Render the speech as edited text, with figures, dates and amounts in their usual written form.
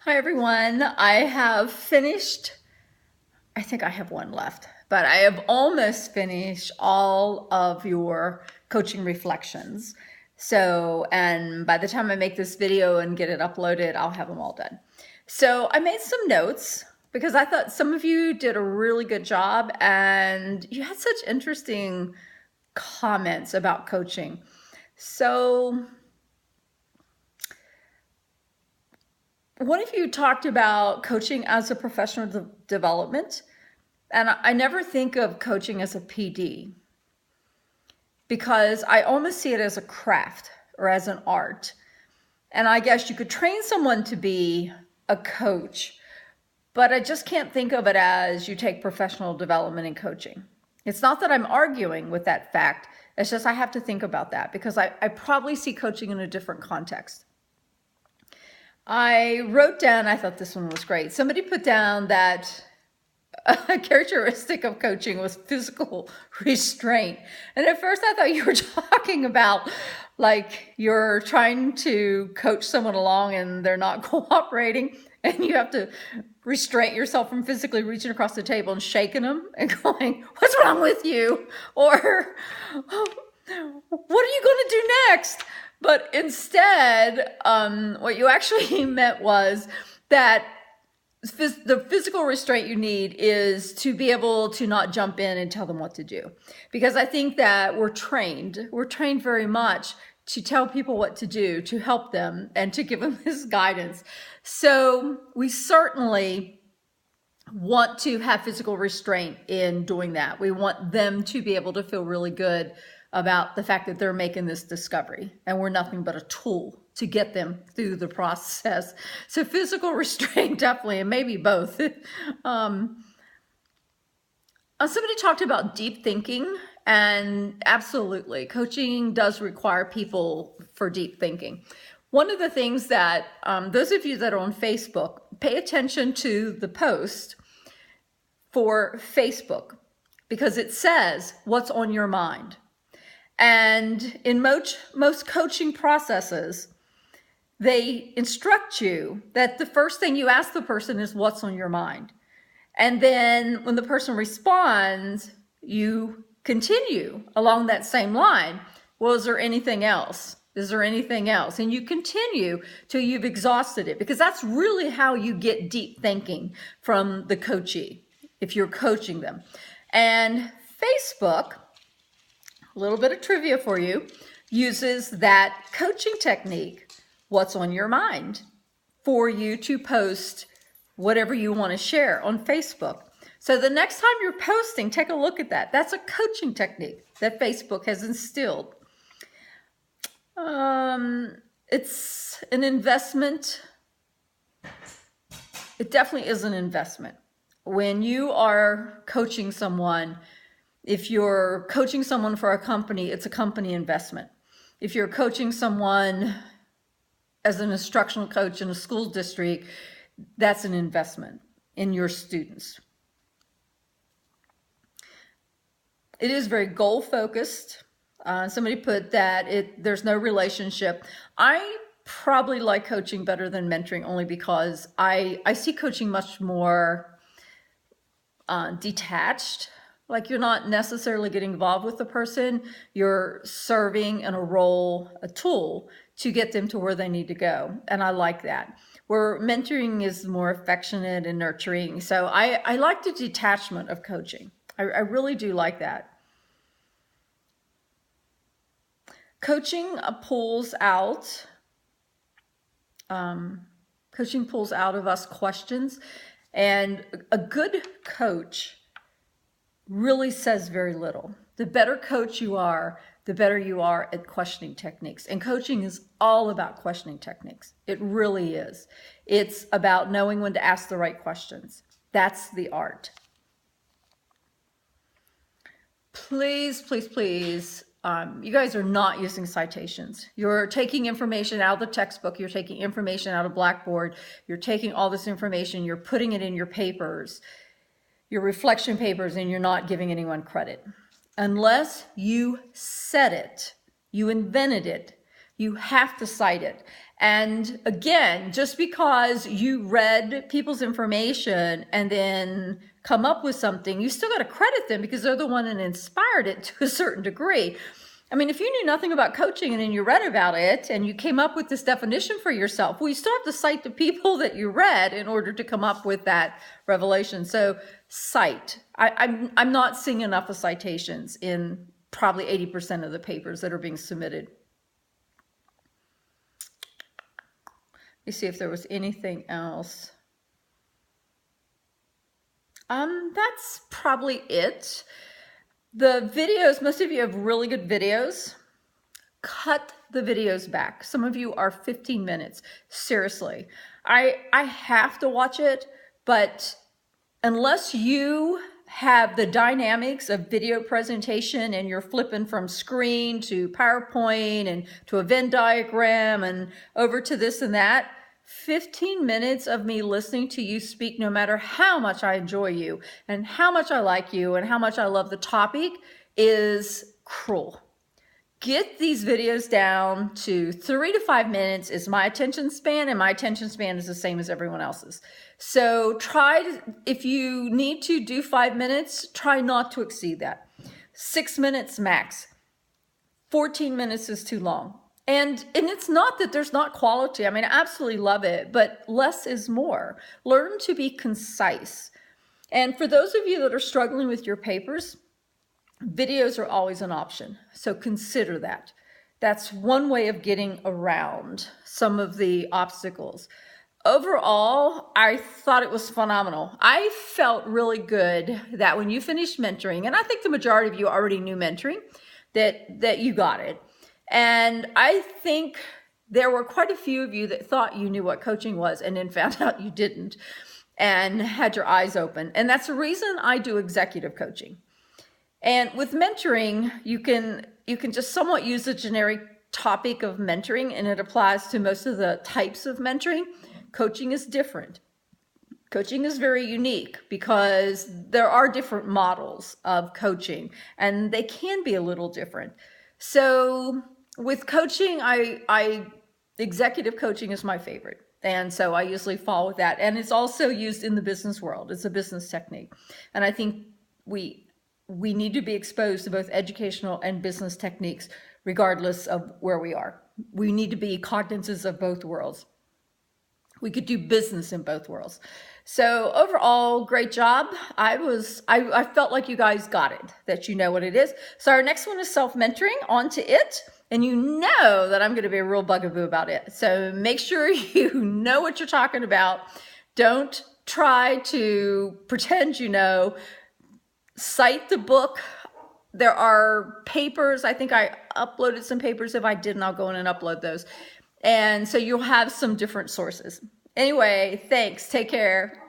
Hi everyone. I have finished, I think I have one left, but I have almost finished all of your coaching reflections. And by the time I make this video and get it uploaded, I'll have them all done. So I made some notes because I thought some of you did a really good job and you had such interesting comments about coaching. So one of you talked about coaching as a professional development, and I never think of coaching as a PD because I almost see it as a craft or as an art. And I guess you could train someone to be a coach, but I just can't think of it as you take professional development in coaching. It's not that I'm arguing with that fact. It's just I have to think about that because I probably see coaching in a different context. I wrote down, I thought this one was great. Somebody put down that a characteristic of coaching was physical restraint. And at first I thought you were talking about like you're trying to coach someone along and they're not cooperating and you have to restrain yourself from physically reaching across the table and shaking them and going, "What's wrong with you?" Or, "What are you going to do next?" But instead, what you actually meant was that the physical restraint you need is to be able to not jump in and tell them what to do. Because I think that we're trained very much to tell people what to do, to help them, and to give them this guidance. So we certainly want to have physical restraint in doing that. We want them to be able to feel really good about the fact that they're making this discovery and we're nothing but a tool to get them through the process. So physical restraint, definitely, and maybe both. Somebody talked about deep thinking, and absolutely, coaching does require people for deep thinking. One of the things that those of you that are on Facebook, pay attention to the post for Facebook because it says what's on your mind. And in most coaching processes, they instruct you that the first thing you ask the person is what's on your mind. And then when the person responds, you continue along that same line. Well, is there anything else? Is there anything else? And you continue till you've exhausted it, because that's really how you get deep thinking from the coachee if you're coaching them. And Facebook, a little bit of trivia for you, uses that coaching technique, what's on your mind, for you to post whatever you want to share on Facebook. So the next time you're posting, take a look at that. That's a coaching technique that Facebook has instilled. It's an investment. It definitely is an investment. When you are coaching someone, if you're coaching someone for a company, it's a company investment. If you're coaching someone as an instructional coach in a school district, that's an investment in your students. It is very goal focused. Somebody put that there's no relationship. I probably like coaching better than mentoring only because I see coaching much more detached. Like you're not necessarily getting involved with the person, you're serving in a role, a tool to get them to where they need to go. And I like that. Where mentoring is more affectionate and nurturing. So I like the detachment of coaching. I really do like that. Coaching pulls out of us questions, and a good coach really says very little. The better coach you are, the better you are at questioning techniques. And coaching is all about questioning techniques. It really is. It's about knowing when to ask the right questions. That's the art. Please, please, please, you guys are not using citations. You're taking information out of the textbook. You're taking information out of Blackboard. You're taking all this information, you're putting it in your papers, your reflection papers, and you're not giving anyone credit. Unless you said it, you invented it, you have to cite it. And again, just because you read people's information and then come up with something, you still got to credit them because they're the one that inspired it to a certain degree. I mean, if you knew nothing about coaching and then you read about it and you came up with this definition for yourself, well, you still have to cite the people that you read in order to come up with that revelation. So cite. I'm not seeing enough of citations in probably 80% of the papers that are being submitted. Let me see if there was anything else. That's probably it. The videos, most of you have really good videos. Cut the videos back. Some of you are 15 minutes. Seriously. I have to watch it, but unless you have the dynamics of video presentation and you're flipping from screen to PowerPoint and to a Venn diagram and over to this and that, 15 minutes of me listening to you speak, no matter how much I enjoy you and how much I like you and how much I love the topic, is cruel. Get these videos down to 3 to 5 minutes is my attention span, and my attention span is the same as everyone else's. So if you need to do 5 minutes, try not to exceed that. 6 minutes max. 14 minutes is too long. And it's not that there's not quality. I mean, I absolutely love it, but less is more. Learn to be concise. And for those of you that are struggling with your papers, videos are always an option. So consider that. That's one way of getting around some of the obstacles. Overall, I thought it was phenomenal. I felt really good that when you finished mentoring, and I think the majority of you already knew mentoring, that you got it. And I think there were quite a few of you that thought you knew what coaching was and then found out you didn't and had your eyes open. And that's the reason I do executive coaching. And with mentoring, you can just somewhat use the generic topic of mentoring, and it applies to most of the types of mentoring. Coaching is different. Coaching is very unique because there are different models of coaching, and they can be a little different. So with coaching, executive coaching is my favorite. And so I usually follow with that. And it's also used in the business world. It's a business technique. And I think we need to be exposed to both educational and business techniques, regardless of where we are. We need to be cognizant of both worlds. We could do business in both worlds. So overall, great job. I felt like you guys got it, that you know what it is. So our next one is self-mentoring, on to it. And you know that I'm going to be a real bugaboo about it. So make sure you know what you're talking about. Don't try to pretend you know. Cite the book. There are papers. I think I uploaded some papers. If I didn't, I'll go in and upload those. And so you'll have some different sources. Anyway, thanks. Take care.